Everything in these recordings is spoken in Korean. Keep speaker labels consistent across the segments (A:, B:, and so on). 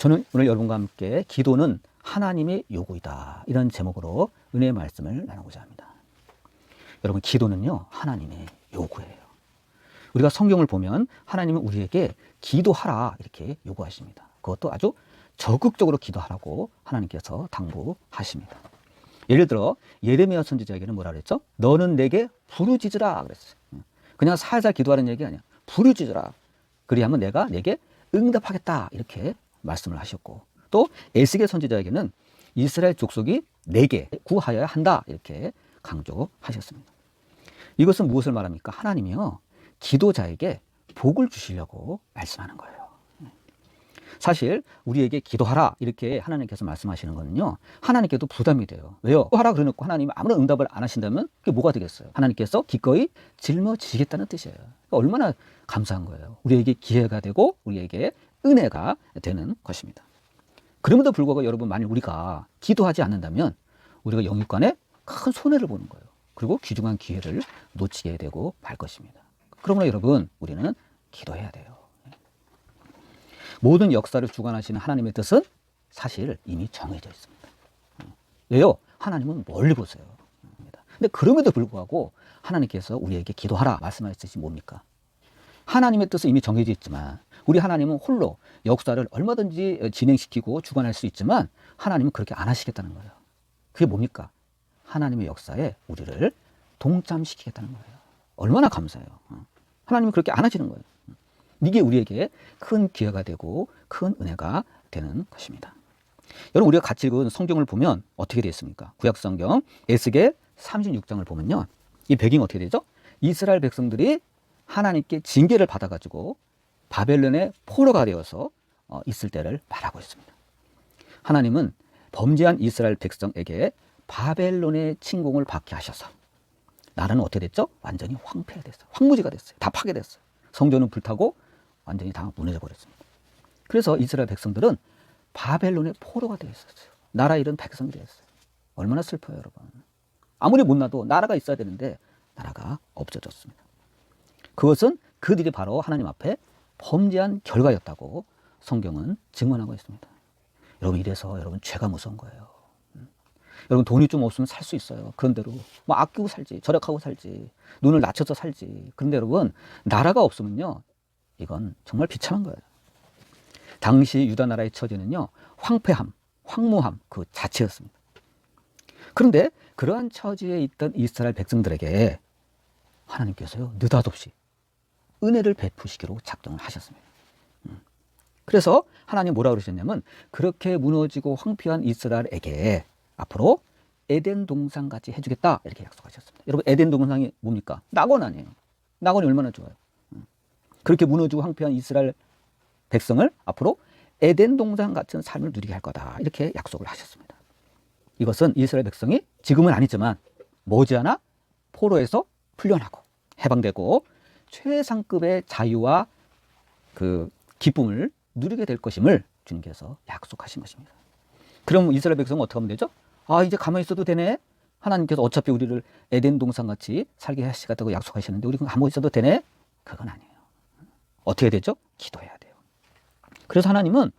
A: 저는 오늘 여러분과 함께 기도는 하나님의 요구이다, 이런 제목으로 은혜의 말씀을 나누고자 합니다. 여러분, 기도는요 하나님의 요구예요. 우리가 성경을 보면 하나님은 우리에게 기도하라 이렇게 요구하십니다. 그것도 아주 적극적으로 기도하라고 하나님께서 당부하십니다. 예를 들어 예레미야 선지자에게는 뭐라 그랬죠? 너는 내게 부르짖으라 그랬어요. 그냥 살살 기도하는 얘기 아니야. 부르짖으라. 그리하면 내가 내게 응답하겠다 이렇게 말씀을 하셨고, 또 에스겔 선지자에게는 이스라엘 족속이 내게 구하여야 한다 이렇게 강조하셨습니다. 이것은 무엇을 말합니까? 하나님이요 기도자에게 복을 주시려고 말씀하는 거예요. 사실 우리에게 기도하라 이렇게 하나님께서 말씀하시는 거는요 하나님께도 부담이 돼요. 왜요? 하라 그래놓고 하나님이 아무런 응답을 안 하신다면 그게 뭐가 되겠어요? 하나님께서 기꺼이 짊어지시겠다는 뜻이에요. 그러니까 얼마나 감사한 거예요. 우리에게 기회가 되고 우리에게 은혜가 되는 것입니다. 그럼에도 불구하고 여러분, 만일 우리가 기도하지 않는다면 우리가 영육간에 큰 손해를 보는 거예요. 그리고 귀중한 기회를 놓치게 되고 말 것입니다. 그러므로 여러분, 우리는 기도해야 돼요. 모든 역사를 주관하시는 하나님의 뜻은 사실 이미 정해져 있습니다. 왜요? 하나님은 멀리 보세요. 근데 그럼에도 불구하고 하나님께서 우리에게 기도하라 말씀하셨듯이 뭡니까? 하나님의 뜻은 이미 정해져 있지만 우리 하나님은 홀로 역사를 얼마든지 진행시키고 주관할 수 있지만 하나님은 그렇게 안 하시겠다는 거예요. 그게 뭡니까? 하나님의 역사에 우리를 동참시키겠다는 거예요. 얼마나 감사해요. 하나님은 그렇게 안 하시는 거예요. 이게 우리에게 큰 기회가 되고 큰 은혜가 되는 것입니다. 여러분, 우리가 같이 읽은 성경을 보면 어떻게 되어 있습니까? 구약성경 에스겔 36장을 보면요, 이 배경이 어떻게 되죠? 이스라엘 백성들이 하나님께 징계를 받아가지고 바벨론의 포로가 되어서 있을 때를 말하고 있습니다. 하나님은 범죄한 이스라엘 백성에게 바벨론의 침공을 받게 하셔서 나라는 어떻게 됐죠? 완전히 황폐가 됐어요. 황무지가 됐어요. 다 파괴됐어요. 성전은 불타고 완전히 다 무너져 버렸습니다. 그래서 이스라엘 백성들은 바벨론의 포로가 되어 있었어요. 나라 잃은 백성이 되었어요. 얼마나 슬퍼요, 여러분. 아무리 못나도 나라가 있어야 되는데 나라가 없어졌습니다. 그것은 그들이 바로 하나님 앞에 범죄한 결과였다고 성경은 증언하고 있습니다. 여러분, 이래서 여러분 죄가 무서운 거예요. 여러분, 돈이 좀 없으면 살 수 있어요. 그런대로 뭐 아끼고 살지, 절약하고 살지, 눈을 낮춰서 살지. 그런데 여러분, 나라가 없으면요 이건 정말 비참한 거예요. 당시 유다 나라의 처지는요 황폐함, 황무함 그 자체였습니다. 그런데 그러한 처지에 있던 이스라엘 백성들에게 하나님께서요 느닷없이 은혜를 베푸시기로 작정을 하셨습니다. 그래서 하나님 뭐라 그러셨냐면, 그렇게 무너지고 황폐한 이스라엘에게 앞으로 에덴 동산 같이 해주겠다 이렇게 약속하셨습니다. 여러분, 에덴 동산이 뭡니까? 낙원 아니에요. 낙원이 얼마나 좋아요. 그렇게 무너지고 황폐한 이스라엘 백성을 앞으로 에덴 동산 같은 삶을 누리게 할 거다 이렇게 약속을 하셨습니다. 이것은 이스라엘 백성이 지금은 아니지만 머지않아 포로에서 풀려나고 해방되고 최상급의 자유와 그 기쁨을 누리게 될 것임을 주님께서 약속하신 것입니다. 그럼 이스라엘 백성은 어떻게 하면 되죠? 아, 이제 가만히 있어도 되네. 하나님께서 어차피 우리를 에덴 동산 같이 살게 하시겠다고 약속하셨는데 우리 가만히 있어도 되네? 그건 아니에요. 어떻게 되죠? 기도해야 돼요. 그래서 하나님은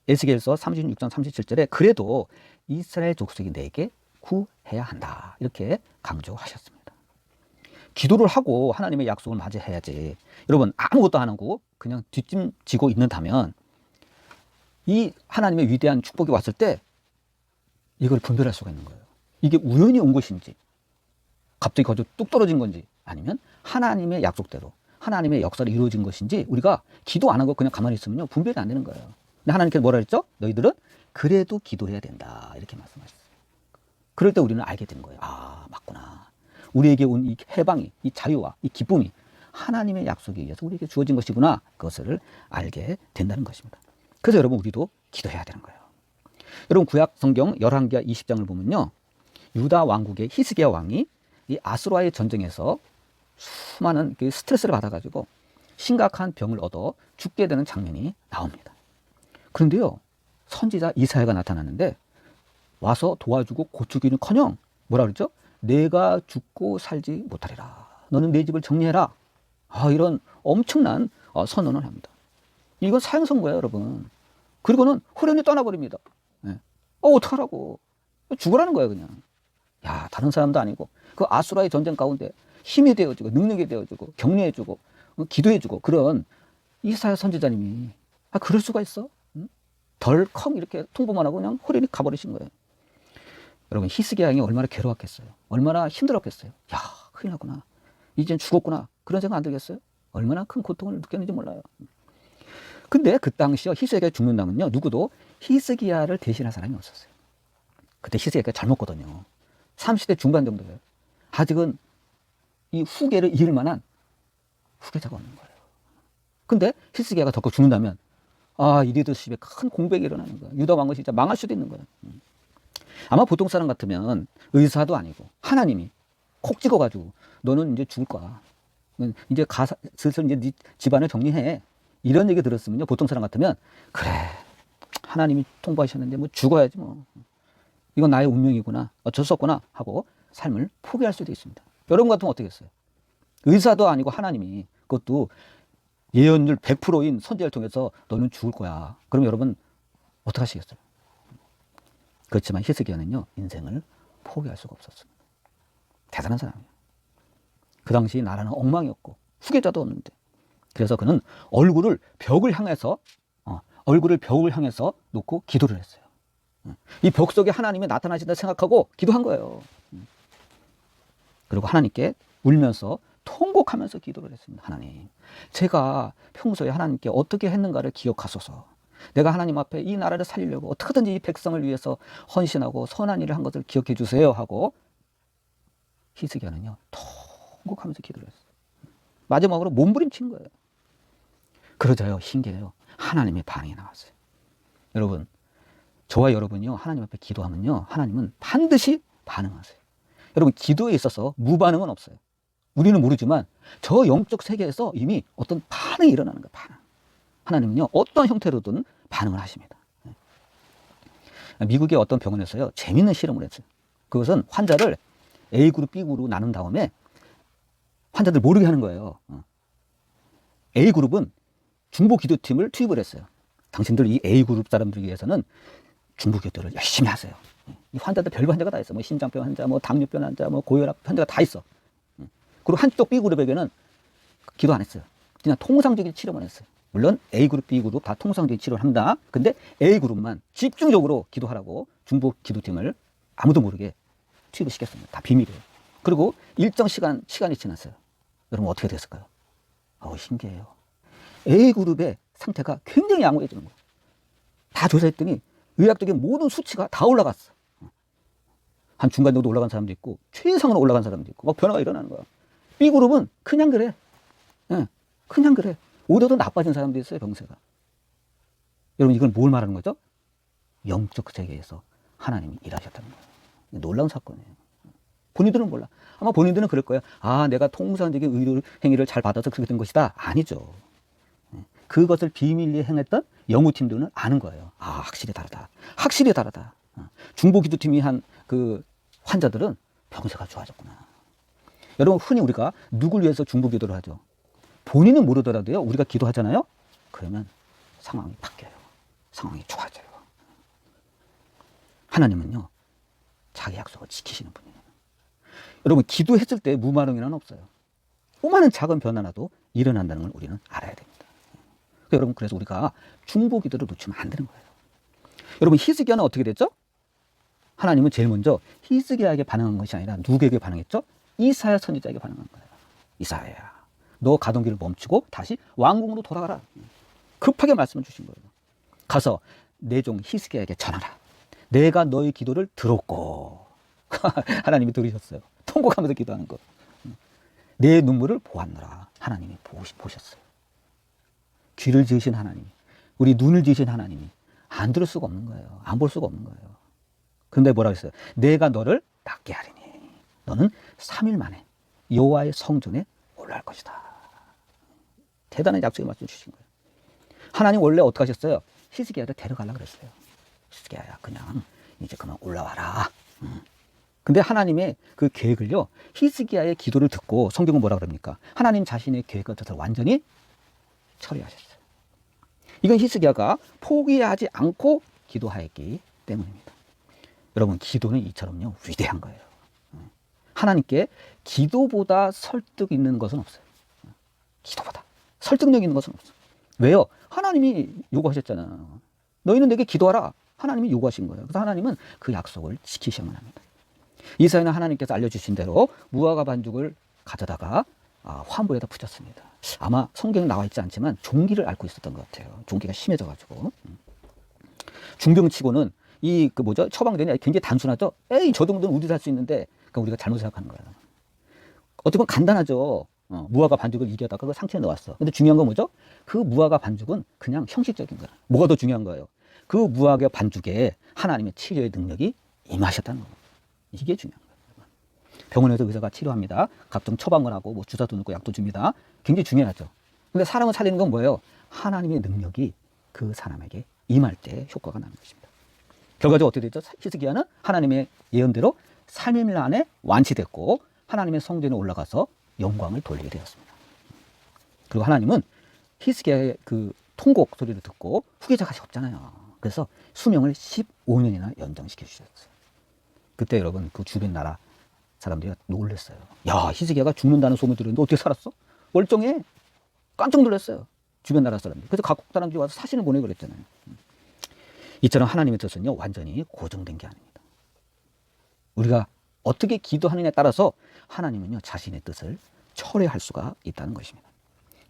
A: 에스겔서 36장 37절에 그래도 이스라엘 족속이 내게 구해야 한다 이렇게 강조하셨습니다. 기도를 하고 하나님의 약속을 맞이해야지. 여러분, 아무것도 안 하고 그냥 뒷짐지고 있는다면 이 하나님의 위대한 축복이 왔을 때 이걸 분별할 수가 있는 거예요. 이게 우연히 온 것인지, 갑자기 거저 뚝 떨어진 건지, 아니면 하나님의 약속대로 하나님의 역사로 이루어진 것인지 우리가 기도 안 하고 그냥 가만히 있으면요 분별이 안 되는 거예요. 근데 하나님께서 뭐라 그랬죠? 너희들은 그래도 기도해야 된다 이렇게 말씀하셨어요. 그럴 때 우리는 알게 된 거예요. 아, 맞구나. 우리에게 온 이 해방이, 이 자유와 이 기쁨이 하나님의 약속에 의해서 우리에게 주어진 것이구나. 그것을 알게 된다는 것입니다. 그래서 여러분, 우리도 기도해야 되는 거예요. 여러분, 구약 성경 열왕기하 20장을 보면요, 유다 왕국의 히스기야 왕이 이 아수라의 전쟁에서 수많은 스트레스를 받아가지고 심각한 병을 얻어 죽게 되는 장면이 나옵니다. 그런데요, 선지자 이사야가 나타났는데 와서 도와주고 고치기는커녕 뭐라 그랬죠? 내가 죽고 살지 못하리라. 너는 내 집을 정리해라. 이런 엄청난 선언을 합니다. 이건 사형 선고예요, 여러분. 그리고는 호련히 떠나버립니다. 예. 어떡하라고. 죽으라는 거예요, 그냥. 야, 다른 사람도 아니고 그 아수라의 전쟁 가운데 힘이 되어주고 능력이 되어주고 격려해주고 기도해주고 그런 이사야 선지자님이 그럴 수가 있어? 응? 덜컹 이렇게 통보만 하고 그냥 호련히 가버리신 거예요. 여러분, 히스기야 왕이 얼마나 괴로웠겠어요. 얼마나 힘들었겠어요. 야, 큰일 났구나. 이젠 죽었구나. 그런 생각 안 들겠어요? 얼마나 큰 고통을 느꼈는지 몰라요. 근데 그 당시에 히스기야가 죽는다면요, 누구도 히스기야를 대신할 사람이 없었어요. 그때 히스기야가 젊었거든요. 30대 중반 정도예요. 아직은 이 후계를 이을 만한 후계자가 없는 거예요. 근데 히스기야가 덕후 죽는다면 이 리더십에 큰 공백이 일어나는 거예요. 유다 왕은 진짜 망할 수도 있는 거예요. 아마 보통 사람 같으면 의사도 아니고 하나님이 콕 찍어가지고 너는 이제 죽을 거야. 이제 가서 슬슬 이제 네 집안을 정리해. 이런 얘기 들었으면요, 보통 사람 같으면 그래, 하나님이 통보하셨는데 뭐 죽어야지 뭐. 이건 나의 운명이구나. 어쩔 수 없구나 하고 삶을 포기할 수도 있습니다. 여러분 같으면 어떻게 했어요? 의사도 아니고 하나님이, 그것도 예언율 100%인 선지자를 통해서 너는 죽을 거야. 그럼 여러분 어떻게 하시겠어요? 그렇지만 히스기야는요, 인생을 포기할 수가 없었습니다. 대단한 사람이에요. 그 당시 나라는 엉망이었고 후계자도 없는데, 그래서 그는 얼굴을 벽을 향해서 놓고 기도를 했어요. 이 벽 속에 하나님이 나타나신다 생각하고 기도한 거예요. 그리고 하나님께 울면서 통곡하면서 기도를 했습니다. 하나님, 제가 평소에 하나님께 어떻게 했는가를 기억하소서. 내가 하나님 앞에 이 나라를 살리려고 어떻게든지 이 백성을 위해서 헌신하고 선한 일을 한 것을 기억해 주세요 하고 히스기야는요, 통곡하면서 기도를 했어요. 마지막으로 몸부림친 거예요. 그러자요, 신기해요. 하나님의 반응이 나왔어요. 여러분, 저와 여러분이요, 하나님 앞에 기도하면요, 하나님은 반드시 반응하세요. 여러분, 기도에 있어서 무반응은 없어요. 우리는 모르지만 저 영적 세계에서 이미 어떤 반응이 일어나는 거예요. 반응. 하나님은요, 어떤 형태로든 반응을 하십니다. 미국의 어떤 병원에서요, 재밌는 실험을 했어요. 그것은 환자를 A그룹, B그룹으로 나눈 다음에 환자들 모르게 하는 거예요. A그룹은 중보기도팀을 투입을 했어요. 당신들 이 A그룹 사람들 위해서는 중보기도를 열심히 하세요. 이 환자들 별거 환자가 다 있어. 뭐 심장병 환자, 뭐 당뇨병 환자, 뭐 고혈압 환자가 다 있어. 그리고 한쪽 B그룹에게는 기도 안 했어요. 그냥 통상적인 치료만 했어요. 물론 A그룹, B그룹 다 통상적인 치료를 합니다. 근데 A그룹만 집중적으로 기도하라고 중보기도팀을 아무도 모르게 투입을 시켰습니다. 다 비밀이에요. 그리고 일정 시간이 지났어요. 여러분 어떻게 됐을까요? 신기해요. A그룹의 상태가 굉장히 양호해지는 거예요. 다 조사했더니 의학적인 모든 수치가 다 올라갔어. 한 중간 정도 올라간 사람도 있고 최상으로 올라간 사람도 있고 막 변화가 일어나는 거야. B그룹은 그냥 그래. 그냥 그래. 오히려 더 나빠진 사람도 있어요, 병세가. 여러분, 이건 뭘 말하는 거죠? 영적 세계에서 하나님이 일하셨다는 거예요. 놀라운 사건이에요. 본인들은 몰라. 아마 본인들은 그럴 거예요. 내가 통상적인 의료 행위를 잘 받아서 그렇게 된 것이다. 아니죠. 그것을 비밀리에 행했던 영우팀들은 아는 거예요. 확실히 다르다. 확실히 다르다. 중보기도팀이 한 그 환자들은 병세가 좋아졌구나. 여러분, 흔히 우리가 누굴 위해서 중보기도를 하죠? 본인은 모르더라도요, 우리가 기도하잖아요? 그러면 상황이 바뀌어요. 상황이 좋아져요. 하나님은요, 자기 약속을 지키시는 분이에요. 여러분, 기도했을 때 무반응이란 없어요. 오만한 작은 변화라도 일어난다는 걸 우리는 알아야 됩니다. 여러분, 그래서 우리가 중보기도를 놓치면 안 되는 거예요. 여러분, 히스기야는 어떻게 됐죠? 하나님은 제일 먼저 히스기야에게 반응한 것이 아니라 누구에게 반응했죠? 이사야 선지자에게 반응한 거예요. 이사야야, 너 가던 길을 멈추고 다시 왕궁으로 돌아가라. 급하게 말씀을 주신 거예요. 가서 내 종 히스기야에게 전하라. 내가 너의 기도를 들었고. 하나님이 들으셨어요. 통곡하면서 기도하는 거. 내 눈물을 보았노라. 하나님이 보셨어요. 귀를 지으신 하나님, 우리 눈을 지으신 하나님이 안 들을 수가 없는 거예요. 안 볼 수가 없는 거예요. 그런데 뭐라고 했어요? 내가 너를 낫게 하리니 너는 3일 만에 여호와의 성전에 올라갈 것이다. 대단한 약속의 말씀 주신 거예요. 하나님 원래 어떻게 하셨어요? 히스기야를 데려가려고 그랬어요. 히스기야야, 그냥 이제 그만 올라와라. 근데 하나님의 그 계획을요, 히스기야의 기도를 듣고 성경은 뭐라 그럽니까? 하나님 자신의 계획과 뜻을 완전히 처리하셨어요. 이건 히스기야가 포기하지 않고 기도하였기 때문입니다. 여러분, 기도는 이처럼요 위대한 거예요. 하나님께 기도보다 설득 있는 것은 없어요. 기도보다 설득력 있는 것은 없어요. 왜요? 하나님이 요구하셨잖아요. 너희는 내게 기도하라. 하나님이 요구하신 거예요. 그래서 하나님은 그 약속을 지키셔야만 합니다. 이사야는 하나님께서 알려주신 대로 무화과 반죽을 가져다가 화물에다 붙였습니다. 아마 성경에 나와 있지 않지만 종기를 앓고 있었던 것 같아요. 종기가 심해져가지고. 중병치고는 처방전이 굉장히 단순하죠. 에이, 저 정도는 우리도 할 수 있는데, 그러니까 우리가 잘못 생각하는 거예요. 어떻게 보면 간단하죠. 무화과 반죽을 이겨다가 그 상처에 넣었어. 근데 중요한 건 뭐죠? 그 무화과 반죽은 그냥 형식적인 거예요. 뭐가 더 중요한 거예요? 그 무화과 반죽에 하나님의 치료의 능력이 임하셨다는 거예요. 이게 중요한 거예요. 병원에서 의사가 치료합니다. 각종 처방을 하고 뭐 주사도 넣고 약도 줍니다. 굉장히 중요하죠. 근데 사람을 살리는 건 뭐예요? 하나님의 능력이 그 사람에게 임할 때 효과가 나는 것입니다. 결과적으로 어떻게 됐죠? 히스기야는 하나님의 예언대로 3일 안에 완치됐고 하나님의 성전에 올라가서 영광을 돌리게 되었습니다. 그리고 하나님은 히스기야의 그 통곡 소리를 듣고 후계자가 없잖아요. 그래서 수명을 15년이나 연장시켜 주셨어요. 그때 여러분 그 주변 나라 사람들이 놀랐어요. 야, 히스기야가 죽는다는 소문 들었는데 어떻게 살았어? 멀쩡해. 깜짝 놀랐어요. 주변 나라 사람들이. 그래서 각국 사람들이 와서 사신을 보내고 그랬잖아요. 이처럼 하나님의 뜻은요 완전히 고정된 게 아닙니다. 우리가 어떻게 기도하느냐에 따라서 하나님은요 자신의 뜻을 철회할 수가 있다는 것입니다.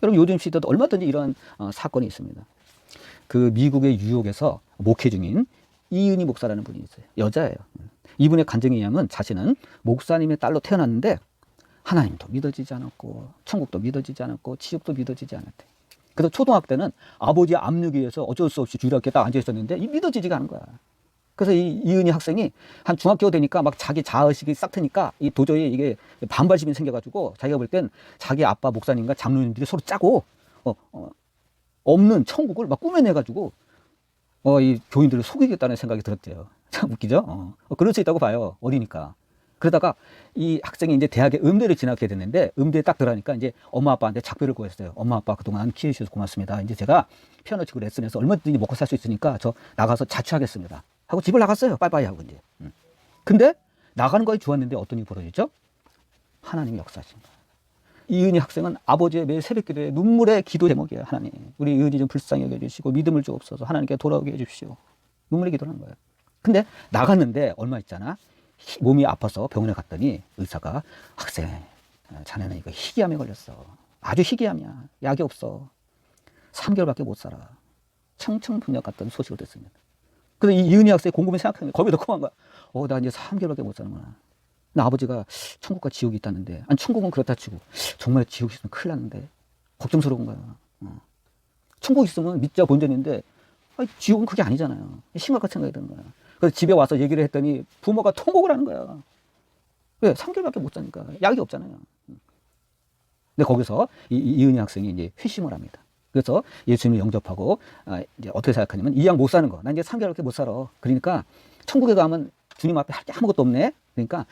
A: 여러분, 요즘 시대도 얼마든지 이런 사건이 있습니다. 그 미국의 뉴욕에서 목회 중인 이은희 목사라는 분이 있어요. 여자예요. 이분의 간증에 의하면 자신은 목사님의 딸로 태어났는데 하나님도 믿어지지 않았고 천국도 믿어지지 않았고 지옥도 믿어지지 않았대. 그래서 초등학교 때는 아버지의 압력에 의해서 어쩔 수 없이 주일학교에 딱 앉아 있었는데 믿어지지가 않은 거야. 그래서 이은희 학생이 한 중학교 되니까 막 자기 자의식이 싹 트니까 도저히 이게 반발심이 생겨가지고 자기가 볼 땐 자기 아빠 목사님과 장로님들이 서로 짜고 없는 천국을 막 꾸며내가지고 이 교인들을 속이겠다는 생각이 들었대요. 참 웃기죠? 그럴 수 있다고 봐요. 어리니까. 그러다가 이 학생이 이제 대학에 음대를 진학하게 됐는데 음대에 딱 들어가니까 이제 엄마 아빠한테 작별을 구했어요. 엄마 아빠 그동안 키워주셔서 고맙습니다. 이제 제가 피아노 치고 레슨해서 얼마든지 먹고 살 수 있으니까 저 나가서 자취하겠습니다. 하고 집을 나갔어요. 빠이빠이 하고 이제. 근데 나가는 거에 좋았는데 어떤 일이 벌어지죠? 하나님이 역사하신 거예요. 이은희 학생은 아버지의 매 새벽 기도에 눈물의 기도 제목이에요. 하나님, 우리 이은희 좀 불쌍히 여겨주시고 믿음을 주옵소서. 하나님께 돌아오게 해주십시오. 눈물의 기도를 한 거예요. 근데 나갔는데 얼마 있잖아. 몸이 아파서 병원에 갔더니 의사가 학생, 자네는 이거 희귀암에 걸렸어. 아주 희귀암이야. 약이 없어. 3개월밖에 못 살아. 청청분역 같던 소식을 듣습니다. 그래서 이 이은희 학생이 곰곰이 생각하는 거야. 겁이 더 커한 거야. 나 이제 3개월밖에 못 사는구나. 나 아버지가 천국과 지옥이 있다는데, 아니 천국은 그렇다 치고 정말 지옥이 있으면 큰일 났는데 걱정스러운 거야. 천국 있으면 믿자 본전인데 지옥은 그게 아니잖아요. 심각한 생각이 드는 거야. 그래서 집에 와서 얘기를 했더니 부모가 통곡을 하는 거야. 왜? 3개월밖에 못 사니까. 약이 없잖아요. 근데 거기서 이은희 학생이 이제 회심을 합니다. 그래서 예수님을 영접하고 이제 어떻게 생각하냐면 이 약 못 사는 거. 난 이제 3개월밖에 못 살아. 그러니까 천국에 가면 주님 앞에 할 게 아무것도 없네. 그러니까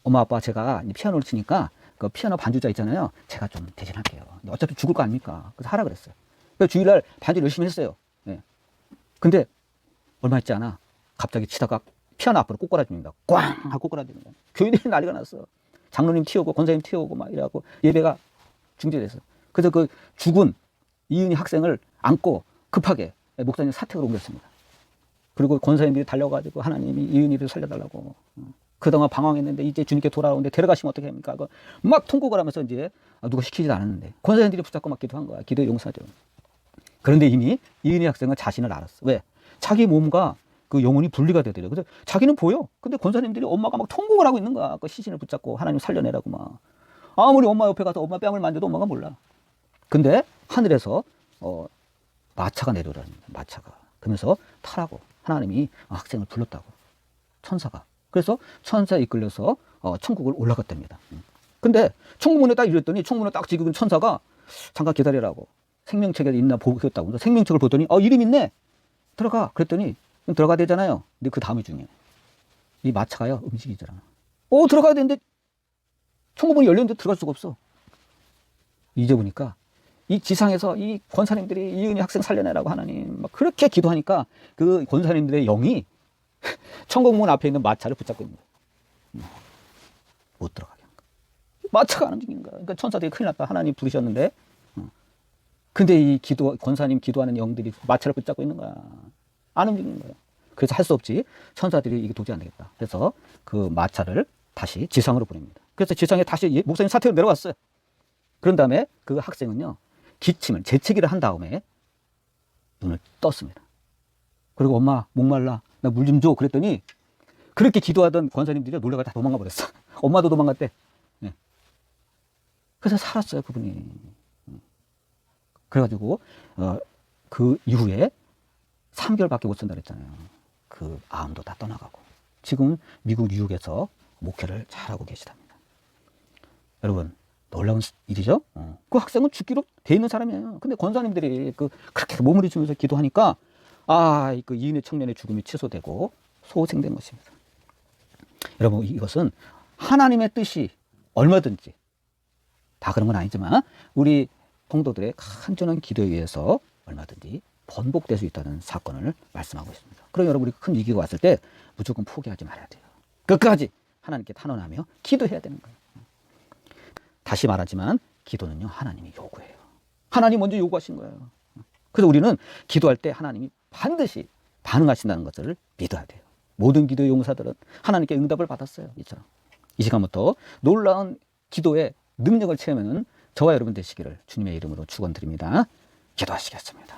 A: 엄마 아빠 제가 피아노를 치니까 그 피아노 반주자 있잖아요. 제가 좀 대신할게요. 어차피 죽을 거 아닙니까? 그래서 하라 그랬어요. 그래서 주일날 반주를 열심히 했어요. 네. 근데 얼마 있지 않아. 갑자기 치다가 피아노 앞으로 꼬꾸라집니다. 꽝! 하고 꼬꾸라집니다. 교인들이 난리가 났어. 장로님 튀어오고 권사님 튀어오고 막 이래갖고 예배가 중지됐어. 그래서 그 죽은 이은희 학생을 안고 급하게 목사님 사택으로 옮겼습니다. 그리고 권사님들이 달려가지고 하나님이 이은희를 살려달라고. 그동안 방황했는데 이제 주님께 돌아오는데 데려가시면 어떻게 합니까? 막 통곡을 하면서 이제 누가 시키지도 않았는데 권사님들이 붙잡고 막 기도한 거야. 기도의 용사죠. 그런데 이미 이은희 학생은 자신을 알았어. 왜? 자기 몸과 그 영혼이 분리가 되더래요. 그래서 자기는 보여. 근데 권사님들이 엄마가 막 통곡을 하고 있는 거야. 그 시신을 붙잡고 하나님 살려내라고 막. 아무리 엄마 옆에 가서 엄마 뺨을 만져도 엄마가 몰라. 근데 하늘에서 마차가 내려오라는 거야. 마차가. 그러면서 타라고 하나님이 학생을 불렀다고. 천사가. 그래서 천사에 이끌려서 천국을 올라갔답니다. 근데 천국문에 딱 이랬더니 천국문에 딱 지금 천사가 잠깐 기다리라고. 생명책에 있나 보겠다고. 그래서 생명책을 보더니 이름 있네. 들어가. 그랬더니 들어가야 되잖아요. 근데 그 다음이 중요해. 이 마차가요 움직이더라. 들어가야 되는데 천국문이 열렸는데 들어갈 수가 없어. 이제 보니까 이 지상에서 이 권사님들이 이은희 학생 살려내라고 하나님 막 그렇게 기도하니까 그 권사님들의 영이 천국문 앞에 있는 마차를 붙잡고 있는 거예요. 못 들어가게 한 거예요. 마차가 안 움직이는 거야. 그러니까 천사들이 큰일 났다. 하나님 부르셨는데. 근데 이 권사님 기도하는 영들이 마차를 붙잡고 있는 거야. 안 움직이는 거야. 그래서 할 수 없지. 천사들이 이게 도저히 안 되겠다. 그래서 그 마차를 다시 지상으로 보냅니다. 그래서 지상에 다시 목사님 사태로 내려왔어요. 그런 다음에 그 학생은요, 기침을, 재채기를 한 다음에 눈을 떴습니다. 그리고 엄마, 목말라. 나 물 좀 줘. 그랬더니 그렇게 기도하던 권사님들이 놀라가 다 도망가 버렸어. 엄마도 도망갔대. 네. 그래서 살았어요, 그분이. 그래가지고, 그 이후에 3개월밖에 못 산다 그랬잖아요. 그 암도 다 떠나가고. 지금 미국 뉴욕에서 목회를 잘하고 계시답니다. 여러분, 놀라운 일이죠? 그 학생은 죽기로 돼 있는 사람이에요. 근데 권사님들이 그렇게 몸부림치면서 기도하니까, 그 이인의 청년의 죽음이 취소되고 소생된 것입니다. 여러분, 이것은 하나님의 뜻이 얼마든지 다 그런 건 아니지만 우리 성도들의 간절한 기도에 의해서 얼마든지 번복될 수 있다는 사건을 말씀하고 있습니다. 그럼 여러분이 큰 위기가 왔을 때 무조건 포기하지 말아야 돼요. 끝까지 하나님께 탄원하며 기도해야 되는 거예요. 다시 말하지만 기도는요, 하나님이 요구해요. 하나님 먼저 요구하신 거예요. 그래서 우리는 기도할 때 하나님이 반드시 반응하신다는 것을 믿어야 돼요. 모든 기도의 용사들은 하나님께 응답을 받았어요. 이처럼. 이 시간부터 놀라운 기도의 능력을 체험하는 저와 여러분 되시기를 주님의 이름으로 축원드립니다. 기도하시겠습니다.